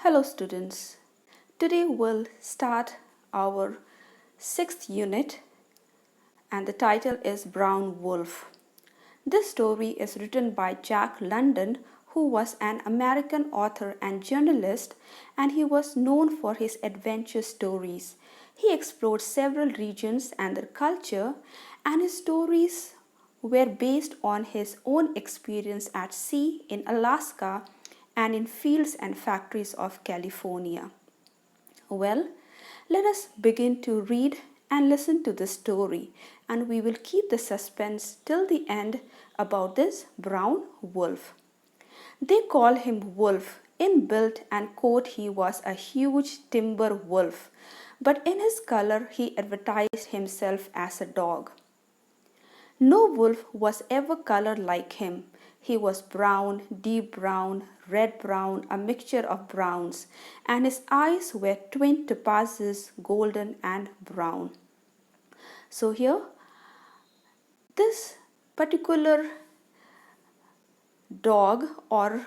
Hello students. Today we'll start our 6th unit and the title is Brown Wolf. This story is written by Jack London, who was an American author and journalist, and he was known for his adventure stories. He explored several regions and their culture, and his stories were based on his own experience at sea in Alaska and in fields and factories of California. Well, let us begin to read and listen to the story, and we will keep the suspense till the end about this brown wolf. They call him Wolf. In build and coat, he was a huge timber wolf, but in his color, he advertised himself as a dog. No wolf was ever colored like him. He was brown, deep brown, red brown, a mixture of browns, and his eyes were twin topazes, golden and brown. So here, this particular dog or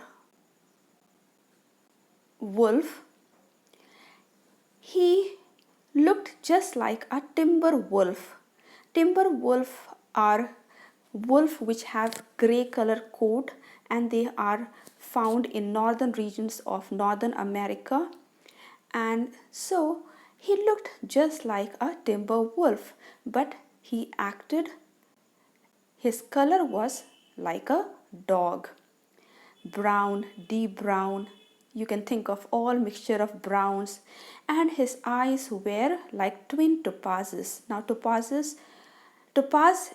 wolf, he looked just like a timber wolf. Timber wolf are wolf which have grey color coat, and they are found in northern regions of Northern America, and so he looked just like a timber wolf, but his color was like a dog. Brown, deep brown, you can think of all mixture of browns, and his eyes were like twin topazes. Now topaz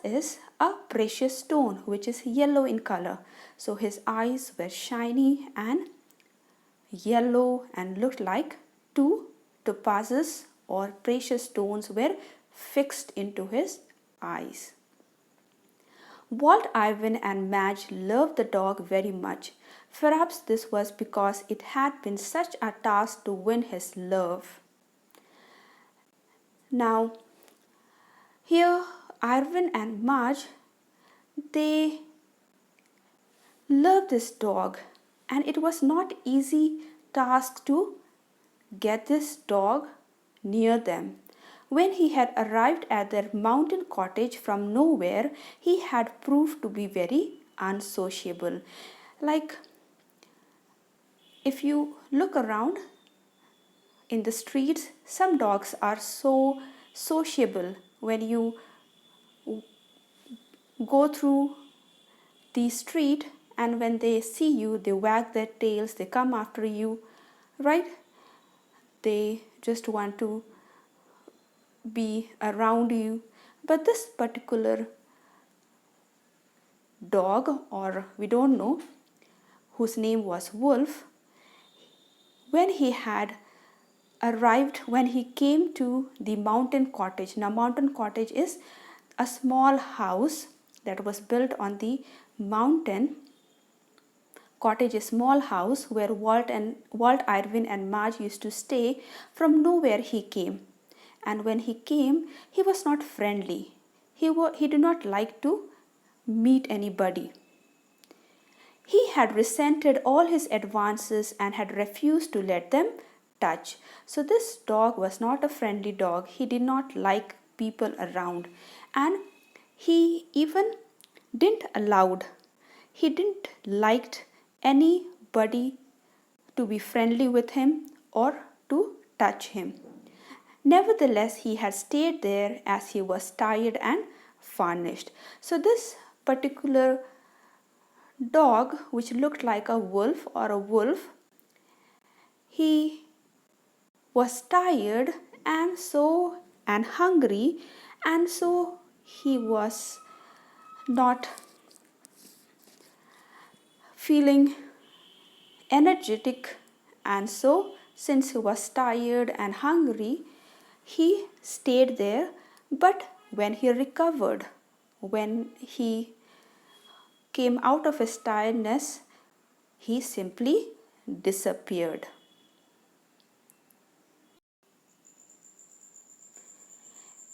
is a precious stone which is yellow in color. So his eyes were shiny and yellow and looked like two topazes or precious stones were fixed into his eyes. Walt, Irwin and Madge loved the dog very much. Perhaps this was because it had been such a task to win his love. Now, here Irwin and Madge, they loved this dog, and it was not easy task to get this dog near them. When he had arrived at their mountain cottage from nowhere, he had proved to be very unsociable. Like, if you look around in the streets, some dogs are so sociable. When you go through the street and when they see you, they wag their tails, they come after you, right? They just want to be around you. But this particular dog, or we don't know, whose name was Wolf, when he came to the mountain cottage. Now mountain cottage is a small house that was built on the mountain. Cottage, a small house where Walt, Irwin and Madge used to stay. From nowhere he came. And when he came, he was not friendly. He did not like to meet anybody. He had resented all his advances and had refused to let them touch. So this dog was not a friendly dog. He did not like people around, and he even didn't liked anybody to be friendly with him or to touch him. Nevertheless, he had stayed there as he was tired and famished. So this particular dog, which looked like a wolf, he was tired and hungry, and so he was not feeling energetic, and so since he was tired and hungry, he stayed there. But when he recovered, when he came out of his tiredness, he simply disappeared.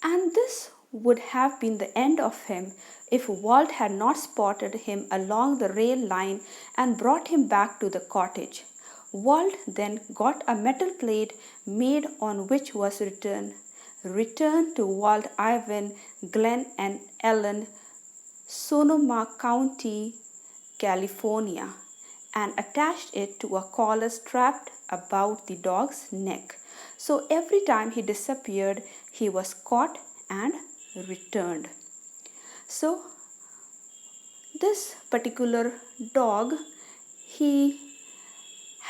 And this would have been the end of him if Walt had not spotted him along the rail line and brought him back to the cottage. Walt then got a metal plate made on which was written, "Return to Walt Ivan, Glenn and Ellen, Sonoma County, California," and attached it to a collar strapped about the dog's neck. So every time he disappeared, he was caught and returned. So this particular dog, he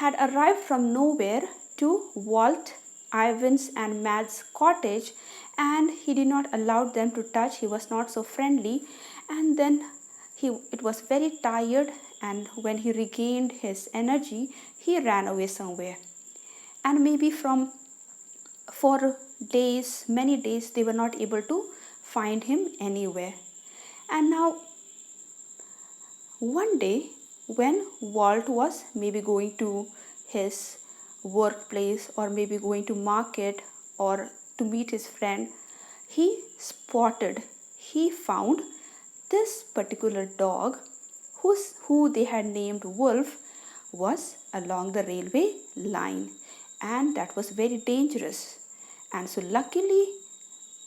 had arrived from nowhere to Walt Ivan's and Mad's cottage, and he did not allow them to touch. He was not so friendly, and then it was very tired, and when he regained his energy, he ran away somewhere. And maybe for days, many days, they were not able to find him anywhere. And now one day, when Walt was maybe going to his workplace or maybe going to market or to meet his friend, he found this particular dog who they had named Wolf was along the railway line, and that was very dangerous. And so luckily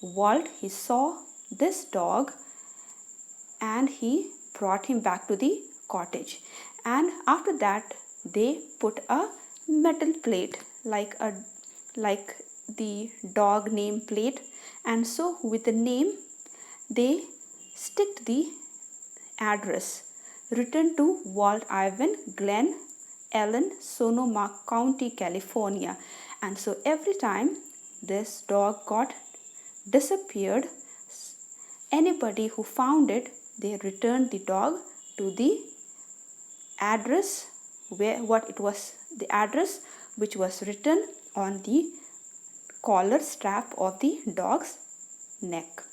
Walt, he saw this dog and he brought him back to the cottage. And after that they put a metal plate like the dog name plate, and so with the name they sticked the address, "Written to Walt Ivan, Glenn, Ellen, Sonoma County, California." And so every time this dog got disappeared, anybody who found it, they returned the dog to the address the address which was written on the collar strap of the dog's neck.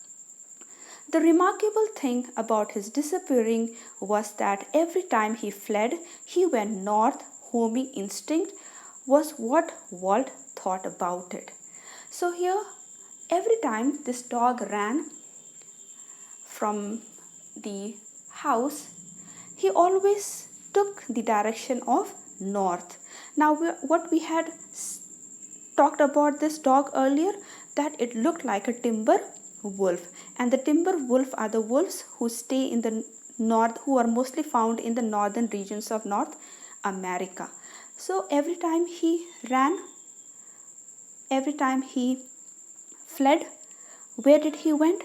The remarkable thing about his disappearing was that every time he fled, he went north. Homing instinct was what Walt thought about it. So here, every time this dog ran from the house, he always took the direction of north. Now, what we had talked about this dog earlier, that it looked like a timber wolf, and the timber wolf are the wolves who stay in the north, who are mostly found in the northern regions of North America. So every time he ran, every time he fled, where did he went?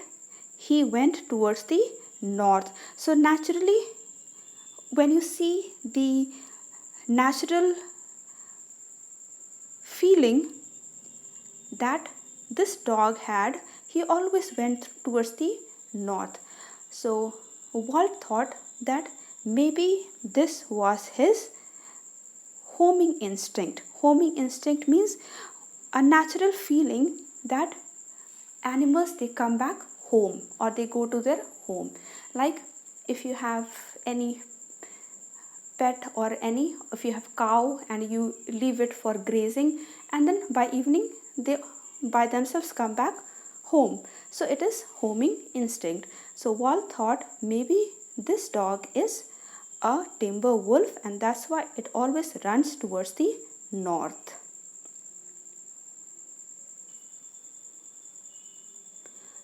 He went towards the north. So naturally, when you see the natural feeling that this dog had, he always went towards the north. So Walt thought that maybe this was his homing instinct. Homing instinct means a natural feeling that animals, they come back home or they go to their home. Like if you have any pet or if you have cow and you leave it for grazing, and then by evening they by themselves come back home. So it is homing instinct. So Walt thought maybe this dog is a timber wolf, and that's why it always runs towards the north.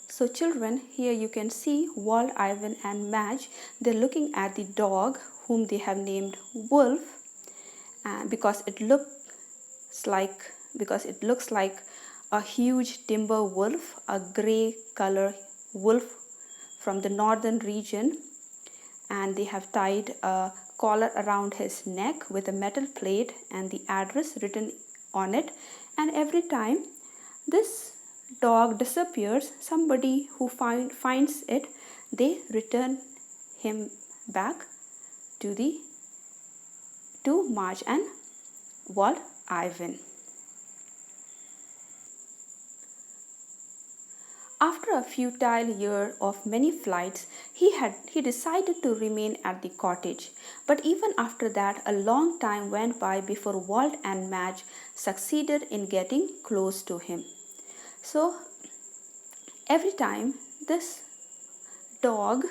So children, here you can see Walt, Ivan and Madge. They're looking at the dog whom they have named Wolf, because it looks like a huge timber wolf, a grey color wolf from the northern region, and they have tied a collar around his neck with a metal plate and the address written on it. And every time this dog disappears, somebody who finds it, they return him back to Marge and Walt Ivan. After a futile year of many flights, he decided to remain at the cottage. But even after that, a long time went by before Walt and Madge succeeded in getting close to him. So every time this dog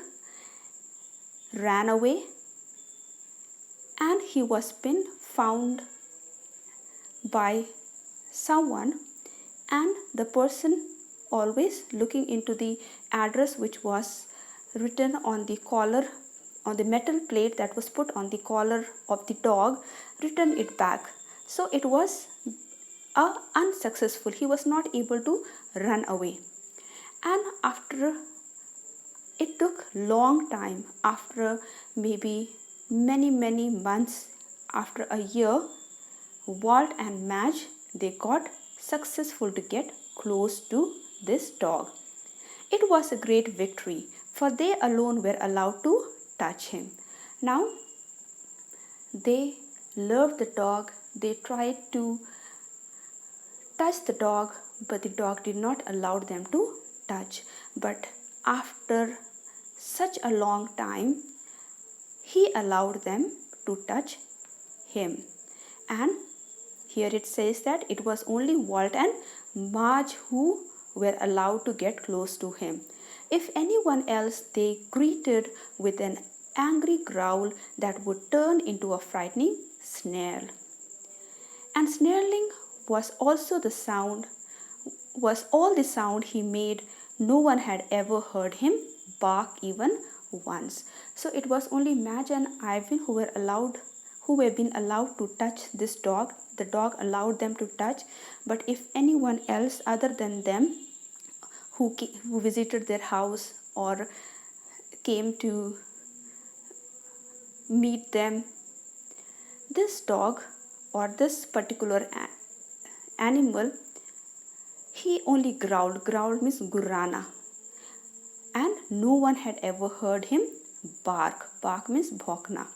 ran away and he was been found by someone, and the person always looking into the address which was written on the collar, on the metal plate that was put on the collar of the dog, returned it back. So it was unsuccessful. He was not able to run away. And after, it took long time, after maybe many months, after a year, Walt and Madge, they got successful to get close to this dog. It was a great victory, for they alone were allowed to touch him. Now they loved the dog. They tried to touch the dog, but the dog did not allow them to touch. But after such a long time, he allowed them to touch him. And here it says that it was only Walt and Marge who were allowed to get close to him. If anyone else, they greeted with an angry growl that would turn into a frightening snarl. And snarling was also the sound, was all the sound he made. No one had ever heard him bark even once. So it was only Madge and Ivan who were being allowed to touch this dog. The dog allowed them to touch, but if anyone else other than them who visited their house or came to meet them, this dog or this particular animal, he only growled. Growled means gurrana. And no one had ever heard him bark. Bark means bhokna.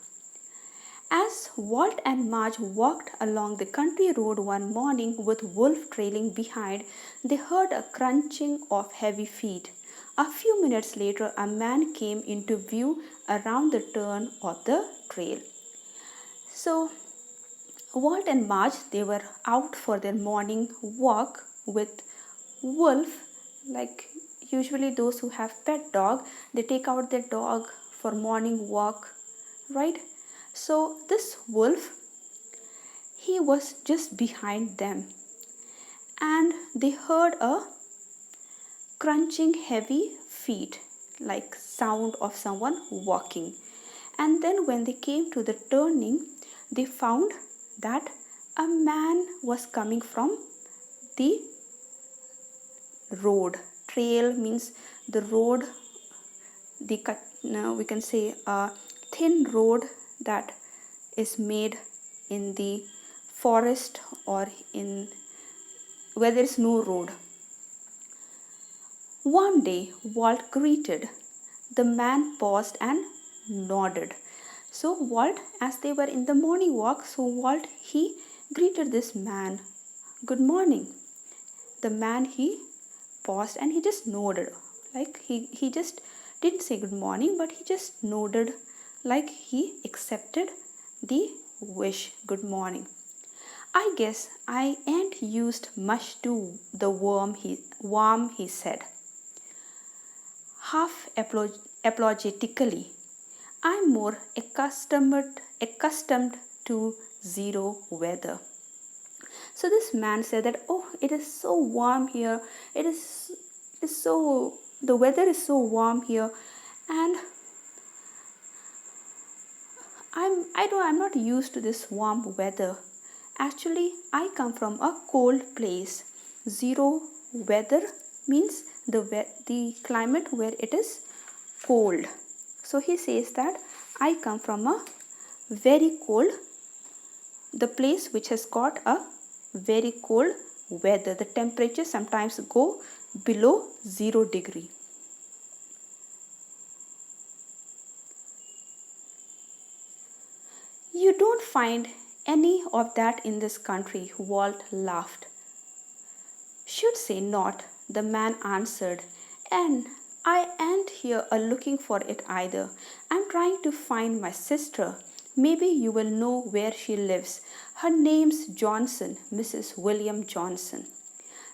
As Walt and Marge walked along the country road one morning with Wolf trailing behind, they heard a crunching of heavy feet. A few minutes later, a man came into view around the turn of the trail. So Walt and Marge, they were out for their morning walk with Wolf. Like usually those who have pet dog, they take out their dog for morning walk, right? So this wolf, he was just behind them, and they heard a crunching heavy feet, like sound of someone walking. And then when they came to the turning, they found that a man was coming from the road. Trail means the road, we can say a thin road that is made in the forest or in where there is no road. One day, Walt greeted. The man paused and nodded. So Walt, as they were in the morning walk, so Walt, he greeted this man. Good morning. The man, he paused and he just nodded. Like he just didn't say good morning, but he just nodded, like he accepted the wish, good morning. I guess I ain't used much to the worm, he said, half apologetically. I'm more accustomed to zero weather. So this man said that, oh, it is so warm here. The weather is so warm here, and I'm not used to this warm weather. Actually, I come from a cold place. Zero weather means the climate where it is cold. So he says that I come from a very cold, the place which has got a very cold weather. The temperature sometimes go below 0 degree. You don't find any of that in this country, Walt laughed. Should say not, the man answered, and I ain't here looking for it either. I'm trying to find my sister. Maybe you will know where she lives. Her name's Johnson, Mrs. William Johnson.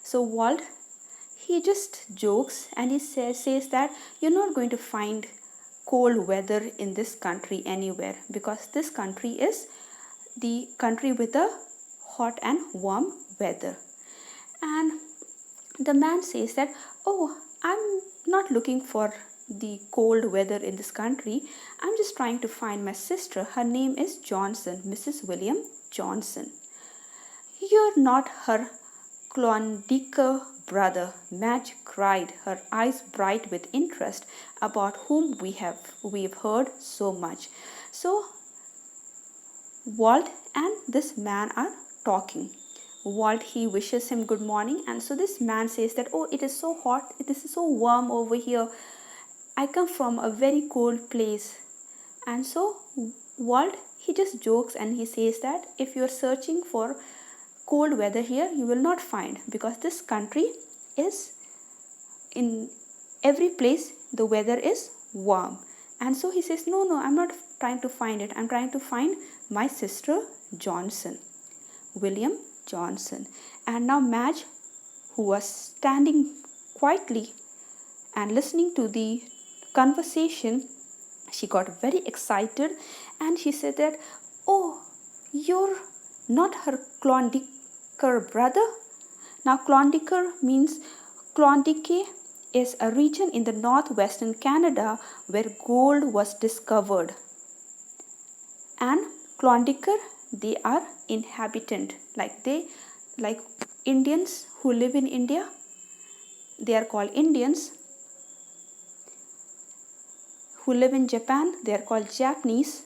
So Walt, he just jokes and he says that you're not going to find cold weather in this country anywhere, because this country is the country with a hot and warm weather. And the man says that, oh, I'm not looking for the cold weather in this country. I'm just trying to find my sister. Her name is Johnson, Mrs. William Johnson. You're not her Klondike brother, Madge cried, her eyes bright with interest, about whom we've heard so much. So Walt and this man are talking. Walt, he wishes him good morning, and so this man says that, oh, it is so hot, it is so warm over here. I come from a very cold place. And so Walt, he just jokes and he says that if you're searching for cold weather here, you will not find, because this country is, in every place the weather is warm. And so he says, no, I'm not trying to find it. I'm trying to find my sister Johnson, William Johnson. And now Madge, who was standing quietly and listening to the conversation, she got very excited and she said that, oh, you're not her Klondike brother? Now Klondike means, Klondike is a region in the northwestern Canada where gold was discovered. And Klondike, they are inhabitant, like Indians who live in India, they are called Indians. Who live in Japan, they are called Japanese.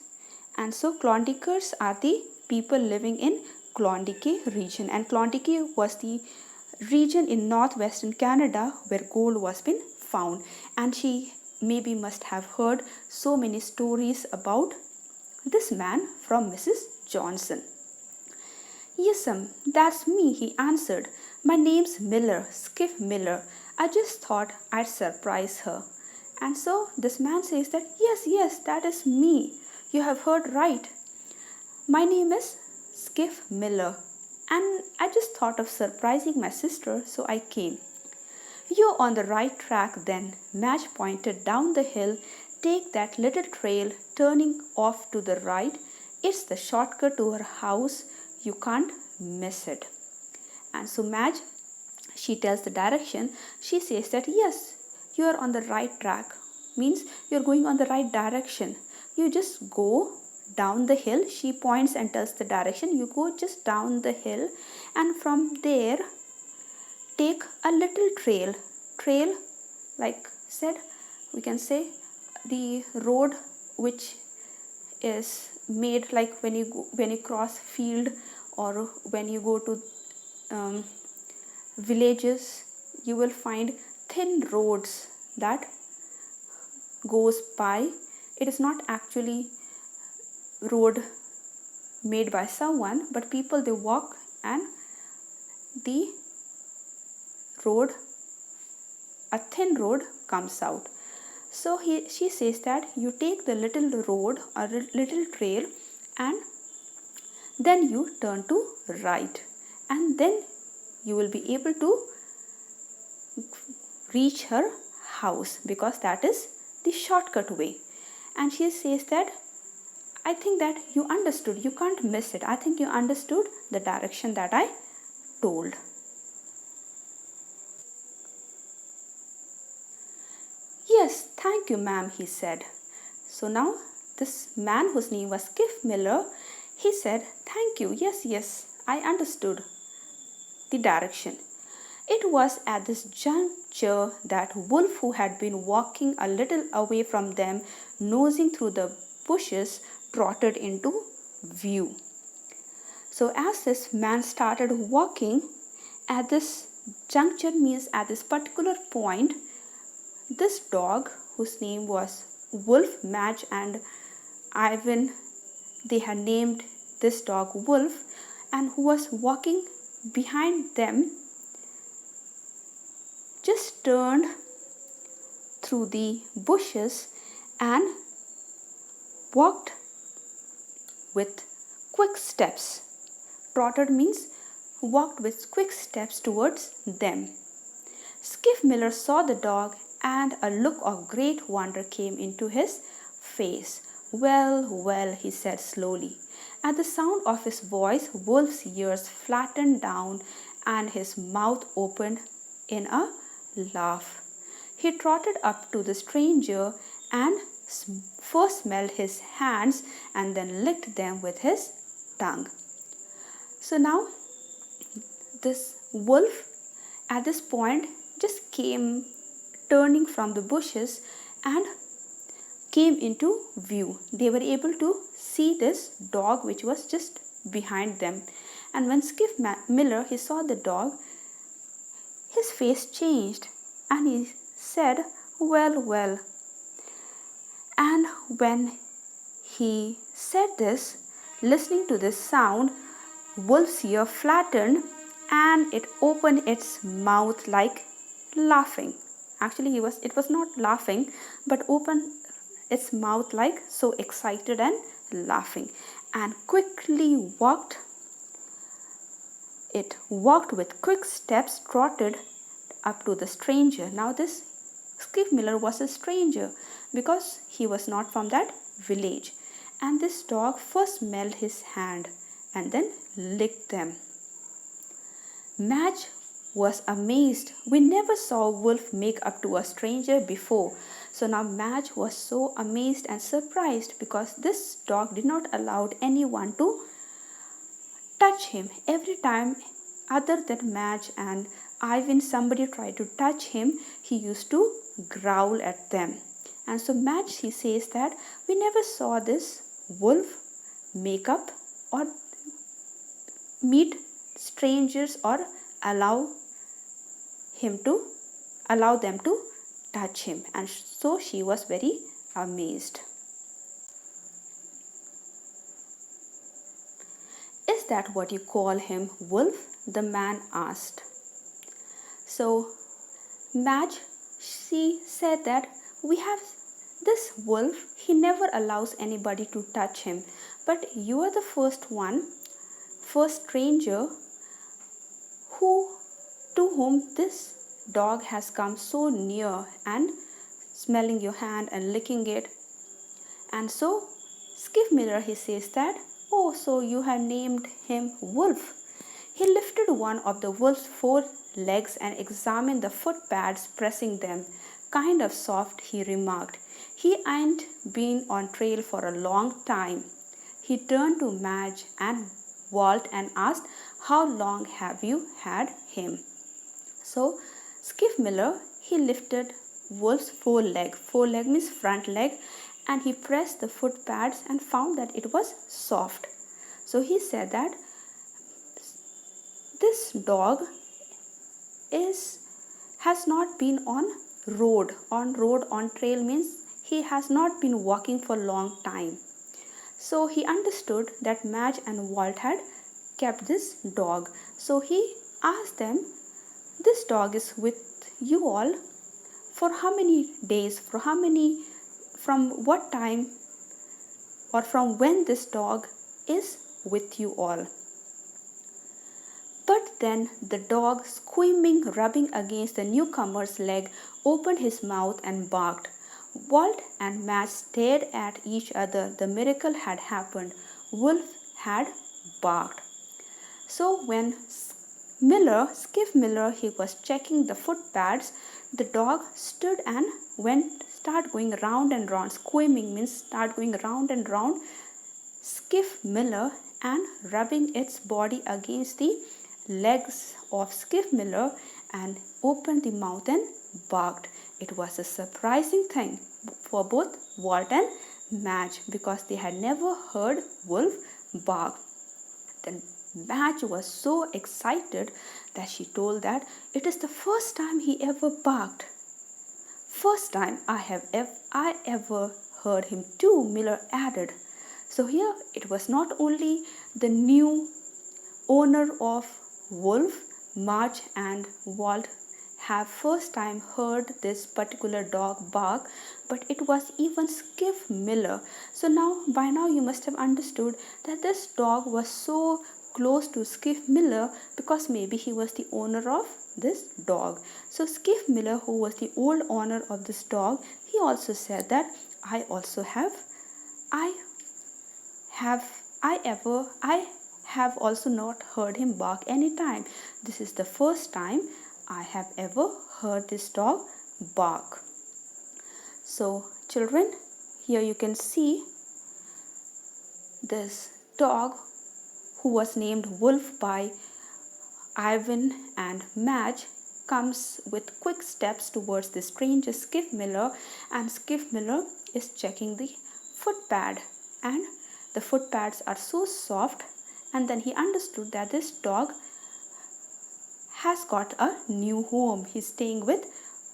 And so Klondikers are the people living in Klondike region. And Klondike was the region in northwestern Canada where gold was been found. And she maybe must have heard so many stories about this man from Mrs. Johnson. Yes'm, that's me, he answered. My name's Miller, Skiff Miller. I just thought I'd surprise her. And so this man says that, yes, that is me. You have heard right. My name is Skiff Miller. And I just thought of surprising my sister, so I came. You're on the right track then. Madge pointed down the hill. Take that little trail turning off to the right. It's the shortcut to her house. You can't miss it. And so Madge, she tells the direction. She says that, yes, you are on the right track. Means you're going on the right direction. You just go down the hill. She points and tells the direction. You go just down the hill, and from there take a little trail, like said, we can say the road which is made, like when you cross field, or when you go to villages, you will find thin roads that goes by. It is not actually road made by someone, but people, they walk, and the road, a thin road comes out. So she says that you take the little road or little trail, and then you turn to right, and then you will be able to reach her house, because that is the shortcut way. And she says that, I think that you understood. You can't miss it. I think you understood the direction that I told. Yes, thank you, ma'am, he said. So now this man, whose name was Skiff Miller, he said, thank you. Yes, I understood the direction. It was at this juncture that Wolf, who had been walking a little away from them, nosing through the bushes, trotted into view. So as this man started walking, at this juncture, means at this particular point, this dog, whose name was Wolf, Madge and Ivan, they had named this dog Wolf, and who was walking behind them, just turned through the bushes and walked with quick steps. Trotted means walked with quick steps towards them. Skiff Miller saw the dog, and a look of great wonder came into his face. Well, he said slowly, At the sound of his voice, Wolf's ears flattened down and his mouth opened in a laugh. He trotted up to the stranger and first smelled his hands and then licked them with his tongue. So now this wolf at this point just came turning from the bushes and came into view. They were able to see this dog which was just behind them. And when Skiff Miller he saw the dog, his face changed and he said, "Well, well." And when he said this, listening to this sound, Wolf's ear flattened and it opened its mouth like laughing. Actually, it was not laughing, but opened its mouth like so excited and laughing, and quickly walked. It walked with quick steps, trotted up to the stranger. Now this Skiff Miller was a stranger because he was not from that village. And this dog first smelled his hand and then licked them. Madge was amazed. We never saw a wolf make up to a stranger before. So now Madge was so amazed and surprised because this dog did not allow anyone to touch him. Every time other than Madge and Ivan somebody tried to touch him, he used to growl at them. And so Madge he says that we never saw this wolf make up or meet strangers or allow them to touch him. And so she was very amazed. "Is that what you call him, wolf?" the man asked. So Madge, she said that we have this wolf, he never allows anybody to touch him, but you are the first stranger to whom this dog has come so near and smelling your hand and licking it. And so Skiff Miller he says that, "Oh, so you have named him Wolf." He lifted one of the wolf's 4 legs and examined the foot pads, pressing them. "Kind of soft," he remarked. "He ain't been on trail for a long time." He turned to Madge and Walt and asked, "How long have you had him?" So Skiff Miller he lifted Wolf's 4 leg. 4 leg means front leg, and he pressed the foot pads and found that it was soft. So he said that this dog has not been on road. On trail means he has not been walking for a long time. So he understood that Madge and Walt had kept this dog. So he asked them, "This dog is with you all for how many days? From what time or from when this dog is with you all?" But then the dog, squealing, rubbing against the newcomer's leg, opened his mouth and barked. Walt and Madge stared at each other. The miracle had happened. Wolf had barked. So when Skiff Miller, he was checking the foot pads, the dog stood and start going round and round. Squeaming means start going round and round. Skiff Miller and rubbing its body against the legs of Skiff Miller and opened the mouth and barked. It was a surprising thing for both Walt and Madge because they had never heard wolf bark. Then Madge was so excited that she told that it is the first time he ever barked. "First time I ever heard him too," Miller added. So here it was not only the new owner of Wolf, Madge and Walt have first time heard this particular dog bark, but it was even Skiff Miller. So by now you must have understood that this dog was so close to Skiff Miller because maybe he was the owner of this dog. So Skiff Miller, who was the old owner of this dog, he also said that I I have also not heard him bark any time. This is the first time I have ever heard this dog bark. So children, here you can see this dog who was named Wolf by Ivan and Madge comes with quick steps towards the stranger Skiff Miller, and Skiff Miller is checking the footpad, and the footpads are so soft, and then he understood that this dog has got a new home. He's staying with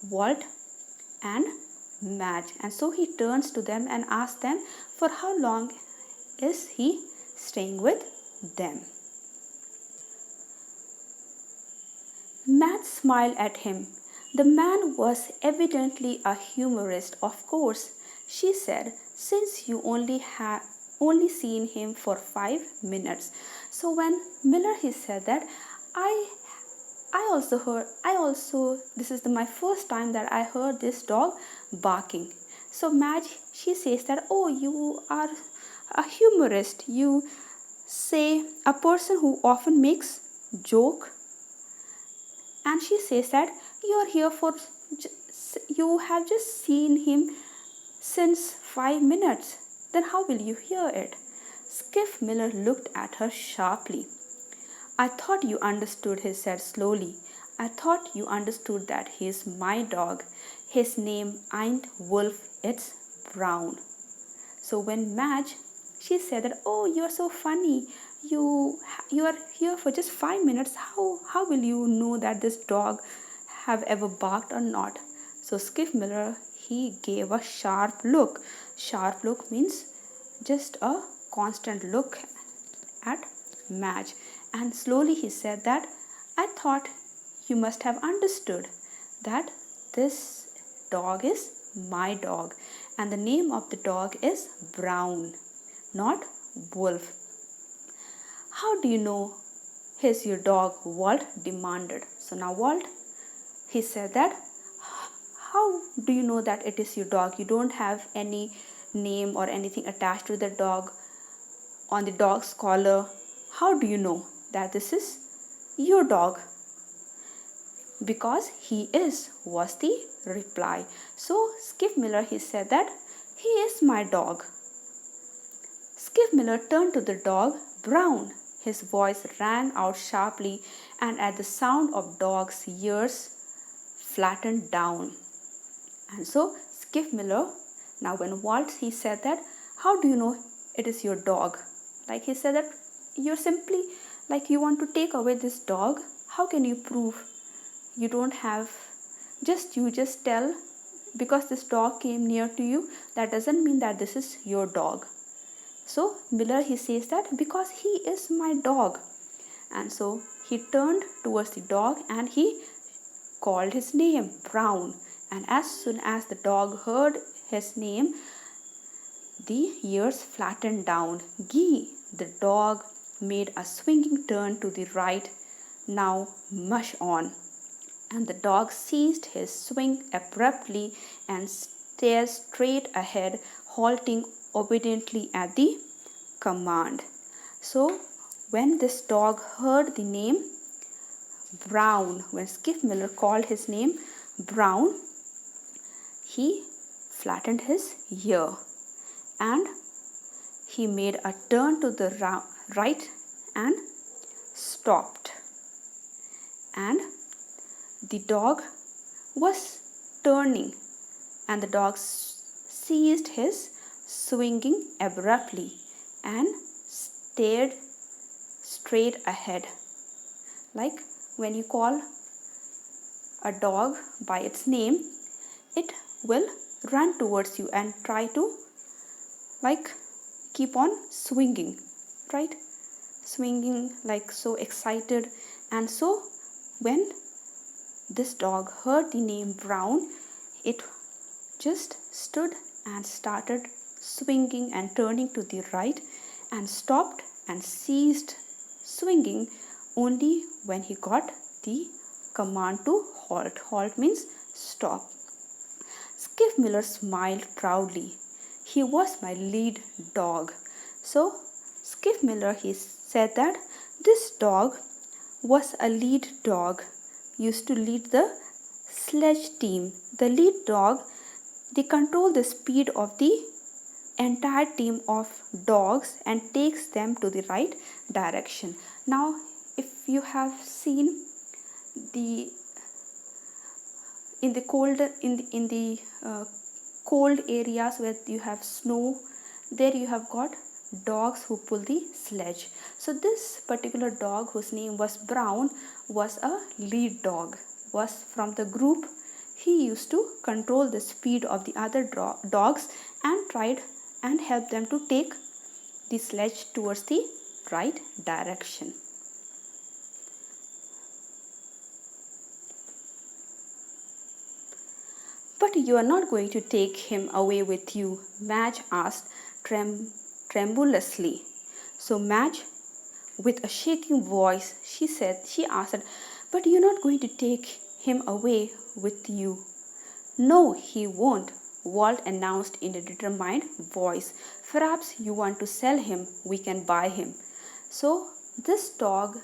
Walt and Madge, and so he turns to them and asks them for how long is he staying with them. Madge smiled at him. The man was evidently a humorist. Of course, she said, since you only seen him for 5 minutes. So when Miller he said that I also this is my first time that I heard this dog barking. So Madge she says that, oh, you are a humorist. You say a person who often makes joke, and she says that you have just seen him since 5 minutes. Then how will you hear it? Skiff Miller looked at her sharply. I thought you understood, he said slowly. I thought you understood that he is my dog. His name ain't Wolf, it's Brown. So when Madge she said that, oh, you're so funny, you are here for just 5 minutes, how will you know that this dog have ever barked or not? So Skiff Miller he gave a sharp look. Sharp look means just a constant look at Madge, and slowly he said that, I thought you must have understood that this dog is my dog, and the name of the dog is Brown, not Wolf. How do you know he's your dog? Walt demanded. So now Walt he said that, how do you know that it is your dog? You don't have any name or anything attached to the dog on the dog's collar. How do you know that this is your dog? Because he is, was the reply. So Skiff Miller he said that, he is my dog. Skiff Miller turned to the dog, Brown. His voice rang out sharply, and at the sound of dog's ears flattened down. And so Skiff Miller, now when Walt he said that, how do you know it is your dog? Like he said that, you're simply like you want to take away this dog. How can you prove? You don't have, you just tell because this dog came near to you, that doesn't mean that this is your dog. So Miller he says that, because he is my dog. And so he turned towards the dog and he called his name, Brown. And as soon as the dog heard his name, the ears flattened down. Gee! The dog made a swinging turn to the right. Now mush on. And the dog ceased his swing abruptly and stared straight ahead, halting obediently at the command. So when this dog heard the name Brown, when Skiff Miller called his name Brown, he flattened his ear and he made a turn to the right and stopped. And the dog was turning, and the dog ceased his swinging abruptly and stared straight ahead. Like when you call a dog by its name, it will run towards you and try to keep on swinging, right? Swinging like so excited. And so when this dog heard the name Brown, it just stood and started swinging and turning to the right and stopped and ceased swinging only when he got the command to halt. Halt means stop. Skiff Miller smiled proudly. He was my lead dog. So Skiff Miller, he said that this dog was a lead dog, used to lead the sledge team. The lead dog, they control the speed of the entire team of dogs and takes them to the right direction. Now, if you have seen the in the cold areas where you have snow, there you have got dogs who pull the sledge. So this particular dog, whose name was Brown, was a lead dog, was from the group. He used to control the speed of the other dogs and tried and help them to take the sledge towards the right direction. But you are not going to take him away with you, Madge asked tremulously. So Madge, with a shaking voice, she asked, but you're not going to take him away with you. No, he won't, Walt announced in a determined voice. Perhaps you want to sell him, we can buy him. So this dog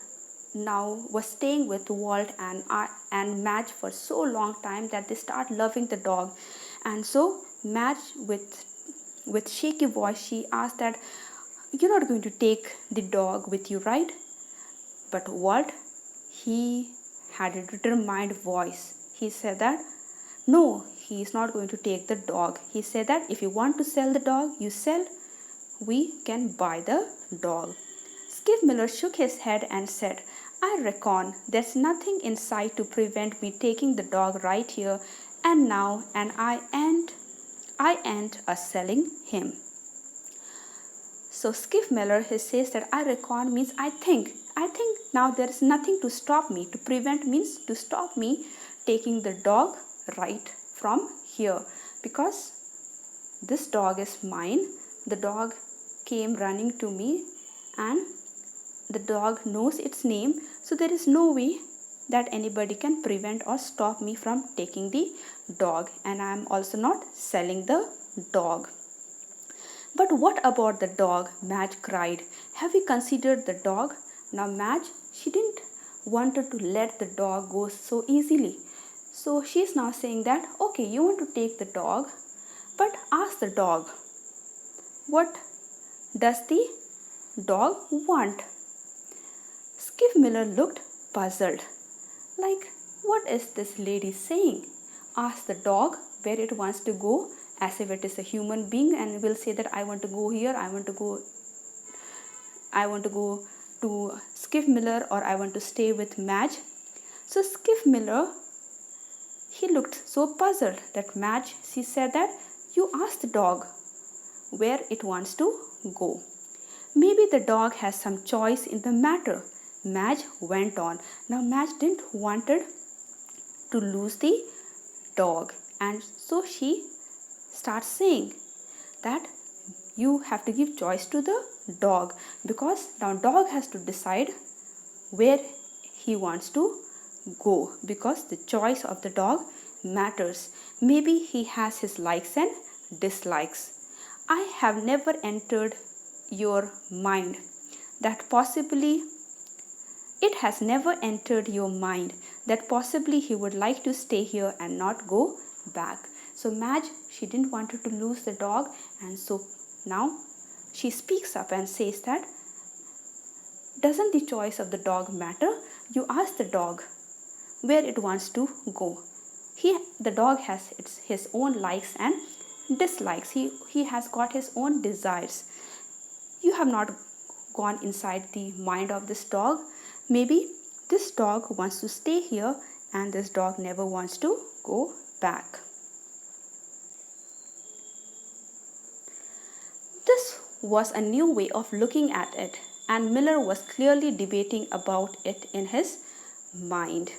now was staying with Walt and Madge for so long time that they start loving the dog. And so Madge, with shaky voice, she asked that you're not going to take the dog with you, right? But Walt, he had a determined voice. He said that no, he is not going to take the dog. He said that if you want to sell the dog, you sell, we can buy the dog. Skiff Miller shook his head and said, I reckon there's nothing in sight to prevent me taking the dog right here and now, and I ain't a selling him. So Skiff Miller, he says that I reckon means I think now there is nothing to stop me. To prevent means to stop me taking the dog right from here, because this dog is mine. The dog came running to me and the dog knows its name, so there is no way that anybody can prevent or stop me from taking the dog, and I am also not selling the dog. But what about the dog? Madge cried. Have you considered the dog? Now Madge, she didn't want to let the dog go so easily. So she's now saying that, okay, you want to take the dog, but ask the dog, what does the dog want? Skiff Miller looked puzzled. Like, what is this lady saying? Ask the dog where it wants to go, as if it is a human being and will say that I want to go here, I want to go to Skiff Miller, or I want to stay with Madge. So Skiff Miller, he looked so puzzled that Madge, she said that you ask the dog where it wants to go. Maybe the dog has some choice in the matter, Madge went on. Now Madge didn't wanted to lose the dog, and so she starts saying that you have to give choice to the dog, because now dog has to decide where he wants to go, because the choice of the dog matters. Maybe he has his likes and dislikes. I have never entered your mind that possibly it has never entered your mind that possibly he would like to stay here and not go back. So Madge, she didn't want to lose the dog, and so now she speaks up and says that doesn't the choice of the dog matter? You ask the dog where it wants to go. The dog has his own likes and dislikes. He has got his own desires. You have not gone inside the mind of this dog. Maybe this dog wants to stay here and this dog never wants to go back. This was a new way of looking at it, and Miller was clearly debating about it in his mind.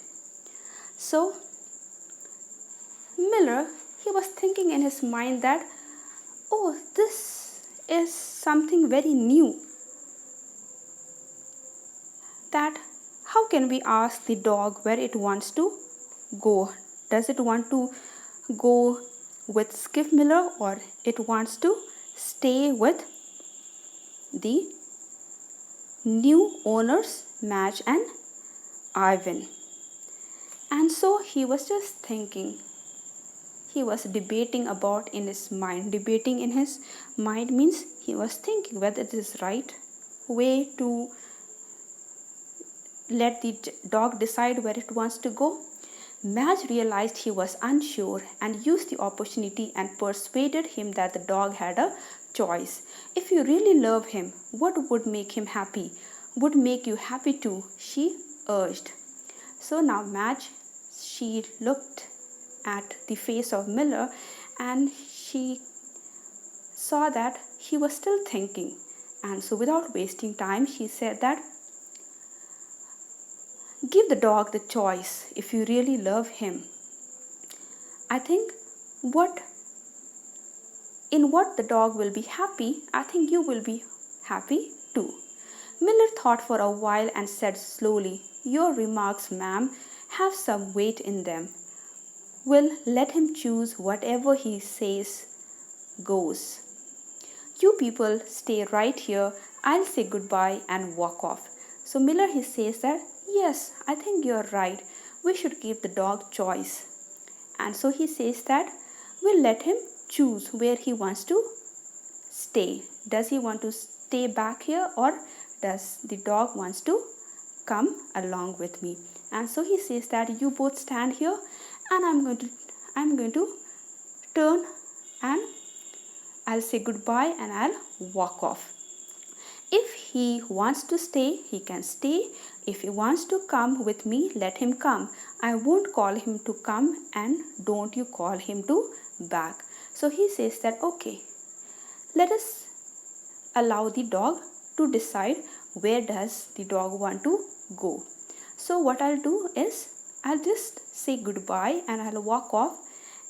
So Miller, he was thinking in his mind that, oh, this is something very new. That how can we ask the dog where it wants to go? Does it want to go with Skiff Miller, or it wants to stay with the new owners, Madge and Ivan. And so he was just thinking. He was debating about in his mind. Debating in his mind means he was thinking whether it is right way to let the dog decide where it wants to go. Madge realized he was unsure and used the opportunity and persuaded him that the dog had a choice. If you really love him, what would make him happy? Would make you happy too, she urged. So now Madge, she looked at the face of Miller and she saw that he was still thinking. And so without wasting time, she said that give the dog the choice if you really love him. I think what the dog will be happy, I think you will be happy too. Miller thought for a while and said slowly, your remarks, ma'am, have some weight in them. We'll let him choose whatever he says goes. You people stay right here. I'll say goodbye and walk off. So Miller, he says that, yes, I think you're right. We should give the dog choice. And so he says that we'll let him choose where he wants to stay. Does he want to stay back here, or does the dog wants to come along with me? And so he says that you both stand here and I'm going to turn and I'll say goodbye and I'll walk off. If he wants to stay, he can stay. If he wants to come with me, let him come. I won't call him to come and don't you call him to back. So he says that, okay, let us allow the dog to decide where does the dog want to go. So what I'll do is I'll just say goodbye and I'll walk off,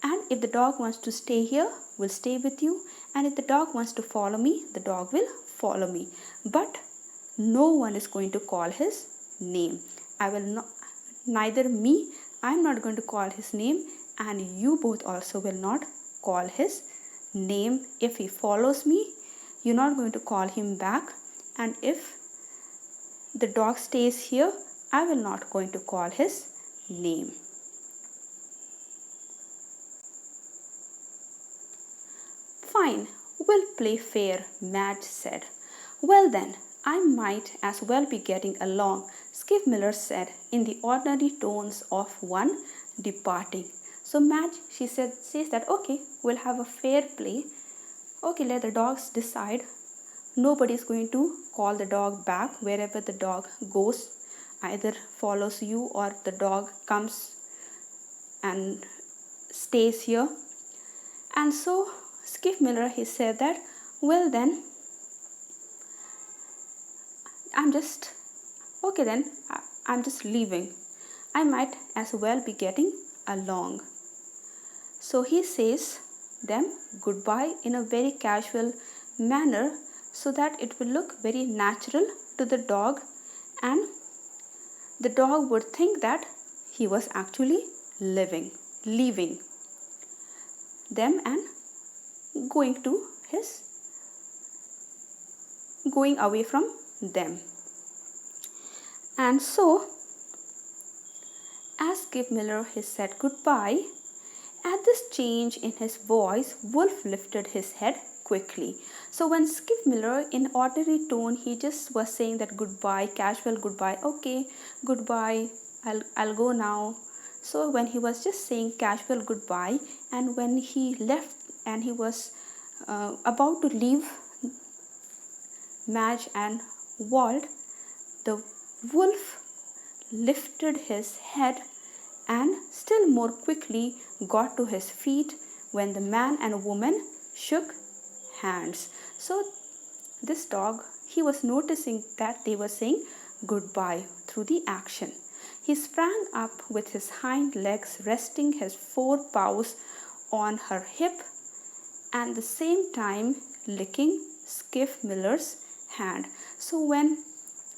and if the dog wants to stay here, we'll stay with you, and if the dog wants to follow me, the dog will follow me. But no one is going to call his name. I will not, neither me, I'm not going to call his name, and you both also will not call his name. If he follows me, you're not going to call him back, and if the dog stays here, I will not going to call his name. Fine, we'll play fair, Madge said. Well then, I might as well be getting along, Skiff Miller said in the ordinary tones of one departing. So Madge, she says that, okay, we'll have a fair play. Okay, let the dogs decide. Nobody is going to call the dog back wherever the dog goes, either follows you or the dog comes and stays here. And so Skiff Miller, he said that, well then, I'm just leaving. I might as well be getting along. So he says them goodbye in a very casual manner so that it will look very natural to the dog, and the dog would think that he was actually leaving them and going away from them. And so as Skiff Miller he said goodbye, at this change in his voice, Wolf lifted his head quickly. So when Skiff Miller in ordinary tone, he just was saying that goodbye, casual goodbye, okay, goodbye, I'll go now. So when he was just saying casual goodbye, and when he left and he was about to leave Madge and Walt, the wolf lifted his head and still more quickly got to his feet when the man and woman shook hands. So this dog, he was noticing that they were saying goodbye through the action. He sprang up with his hind legs resting his forepaws on her hip and the same time licking Skiff Miller's hand. So when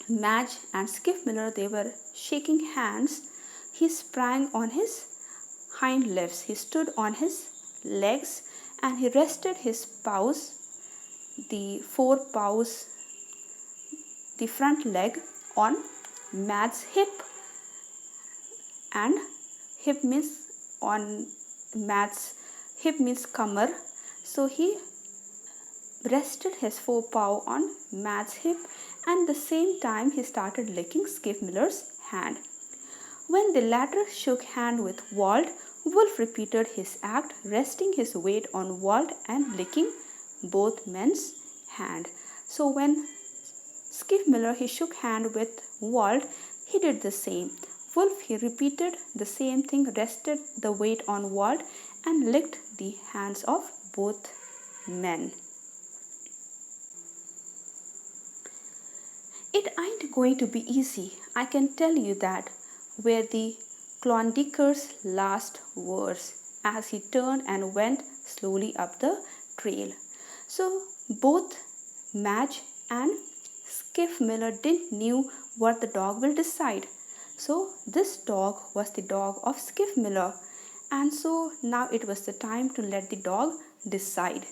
Madge and Skiff Miller, they were shaking hands, he sprang on his hind legs. He stood on his legs and he rested his paws, the four paws, the front leg on Mad's hip, and hip means on Mad's hip means kamar. So he rested his forepaw on Mad's hip, and the same time he started licking Skiff Miller's hand. When the latter shook hand with Walt, Wolf repeated his act, resting his weight on Walt and licking both men's hand. So when Skiff Miller he shook hand with Walt, he did the same. Wolf he repeated the same thing, rested the weight on Walt and licked the hands of both men. It ain't going to be easy, I can tell you that, were the Klondike's last words as he turned and went slowly up the trail. So both Madge and Skiff Miller didn't knew what the dog will decide. So this dog was the dog of Skiff Miller, and so now it was the time to let the dog decide.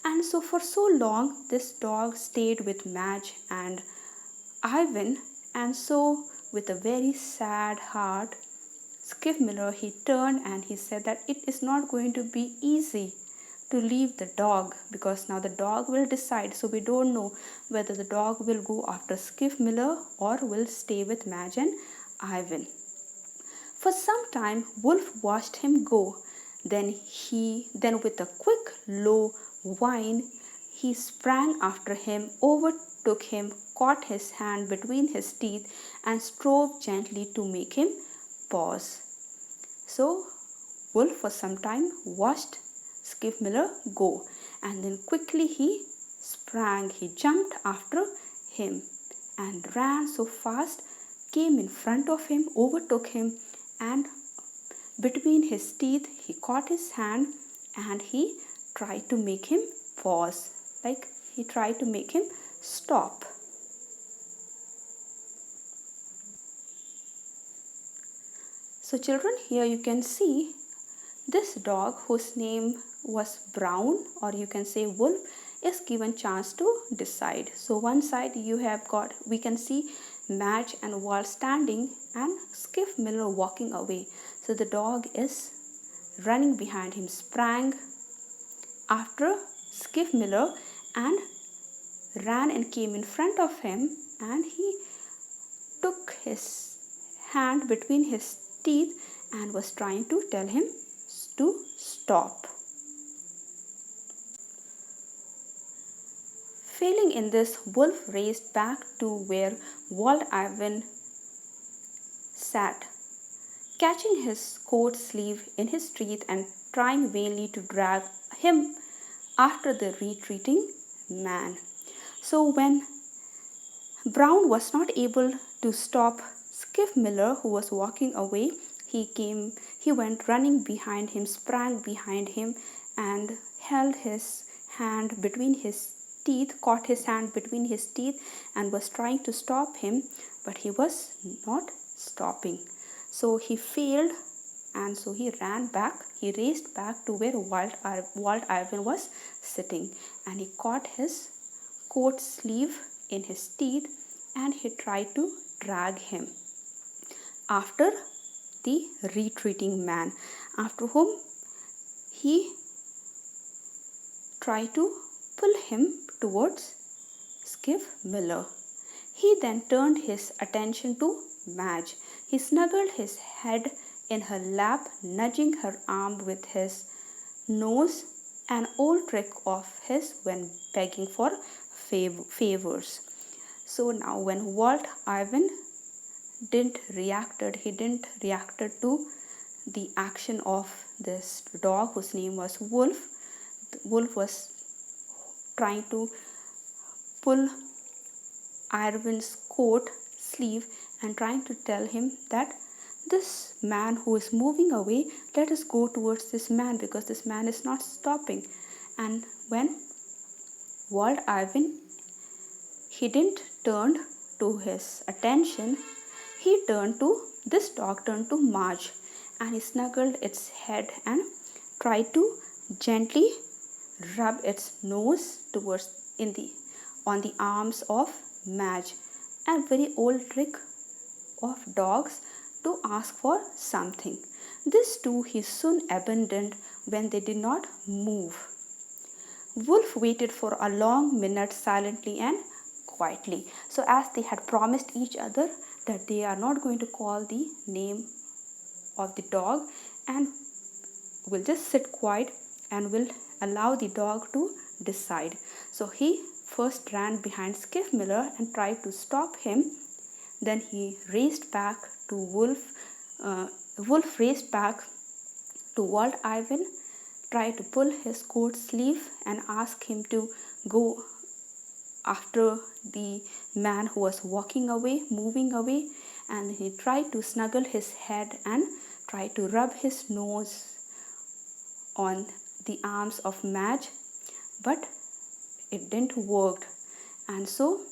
And so for so long this dog stayed with Madge and Ivan, and so with a very sad heart, Skiff Miller he turned and he said that it is not going to be easy to leave the dog, because now the dog will decide. So we don't know whether the dog will go after Skiff Miller or will stay with Madge and Ivan. For some time Wolf watched him go. Then with a quick low whine he sprang after him, overtook him, caught his hand between his teeth and strove gently to make him pause. So Wolf for some time watched Skiff Miller go, and then quickly he jumped after him and ran so fast, came in front of him, overtook him, and between his teeth he caught his hand and he tried to make him pause, like he tried to make him stop. So children, here you can see this dog whose name was Brown, or you can say Wolf, is given chance to decide. So one side we can see Madge and Walt standing and Skiff Miller walking away. So the dog is running behind him, sprang after Skiff Miller and ran and came in front of him, and he took his hand between his teeth and was trying to tell him to stop. Failing in this, Wolf raced back to where Walt Ivan sat, catching his coat sleeve in his teeth and trying vainly to drag him after the retreating man. So when Brown was not able to stop Skiff Miller, who was walking away, he went running behind him, sprang behind him and held his hand between his teeth, caught his hand between his teeth and was trying to stop him, but he was not stopping. So he failed, and so he raced back to where Walt Ivan was sitting, and he caught his coat sleeve in his teeth and he tried to drag him after the retreating man, after whom he tried to pull him towards Skiff Miller. He then turned his attention to Madge. He snuggled his head in her lap, nudging her arm with his nose, an old trick of his when begging for favors. So now when Walt Ivan didn't reacted to the action of this dog whose name was Wolf. Wolf was trying to pull Ivan's coat sleeve and trying to tell him that this man who is moving away, let us go towards this man because this man is not stopping. And when Walt Ivan he didn't turn to his attention, this dog turned to Marge, and he snuggled its head and tried to gently rub its nose on the arms of Madge. and very old trick of dogs to ask for something. This too he soon abandoned when they did not move. Wolf waited for a long minute silently and quietly. So, as they had promised each other that they are not going to call the name of the dog and will just sit quiet and will allow the dog to decide. So, he first ran behind Skiff Miller and tried to stop him. Then he raced back to Wolf. Wolf raced back to Walt Ivan, tried to pull his coat sleeve and ask him to go after the man who was walking away, moving away, and he tried to snuggle his head and tried to rub his nose on the arms of Madge, but it didn't work. And so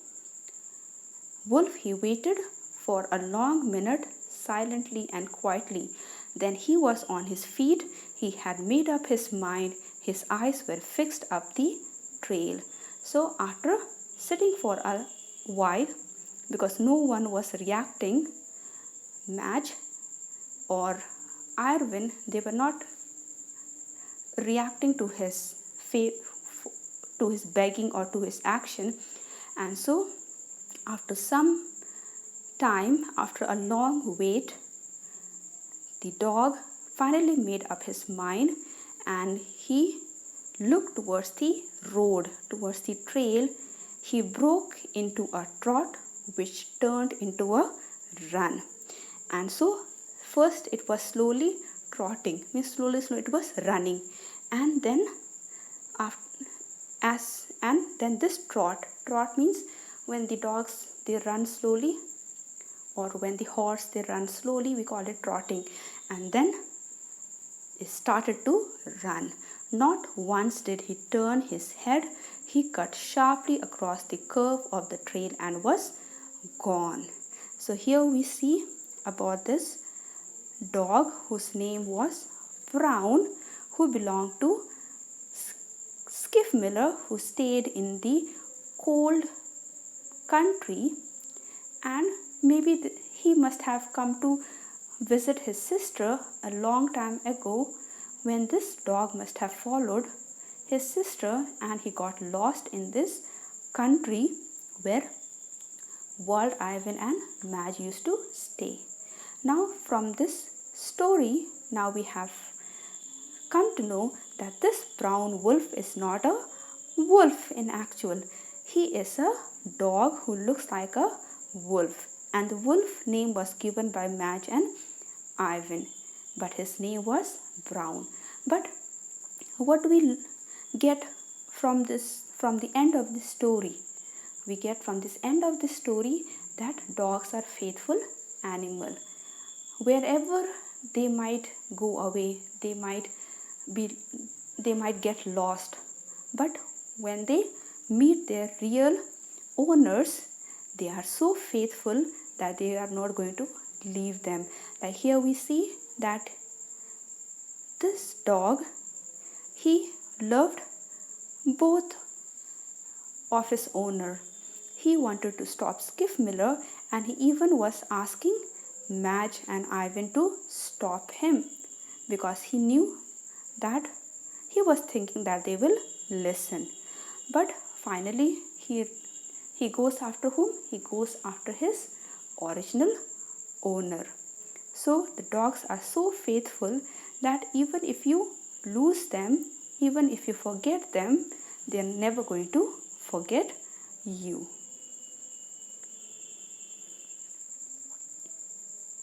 Wolf he waited for a long minute silently and quietly. Then he was on his feet. He had made up his mind. His eyes were fixed up the trail. So after sitting for a while, because no one was reacting, Madge or Irwin, they were not reacting to his begging or to his action. And so after some time, after a long wait, the dog finally made up his mind and he looked towards the road, towards the trail. He broke into a trot which turned into a run. And so first it was slowly trotting, means slowly it was running, and then this trot means when the dogs they run slowly, or when the horse they run slowly, we call it trotting. And then it started to run. Not once did he turn his head. He cut sharply across the curve of the trail and was gone. So here we see about this dog whose name was Brown, who belonged to Skiff Miller, who stayed in the cold country, and maybe he must have come to visit his sister a long time ago, when this dog must have followed his sister and he got lost in this country where Walt, Ivan and Madge used to stay. Now from this story, now we have come to know that this brown wolf is not a wolf in actual. He is a dog who looks like a wolf, and the wolf name was given by Madge and Ivan, but his name was Brown. But what do we get from the end of this story? We get from this end of this story that dogs are faithful animal. Wherever they might go away, they might get lost, but when they meet their real owners, they are so faithful that they are not going to leave them. Like here we see that this dog, he loved both of his owner. He wanted to stop Skiff Miller, and he even was asking Madge and Ivan to stop him, because he knew that he was thinking that they will listen. But finally he goes after whom? He goes after his original owner. So the dogs are so faithful that even if you lose them, even if you forget them, they are never going to forget you.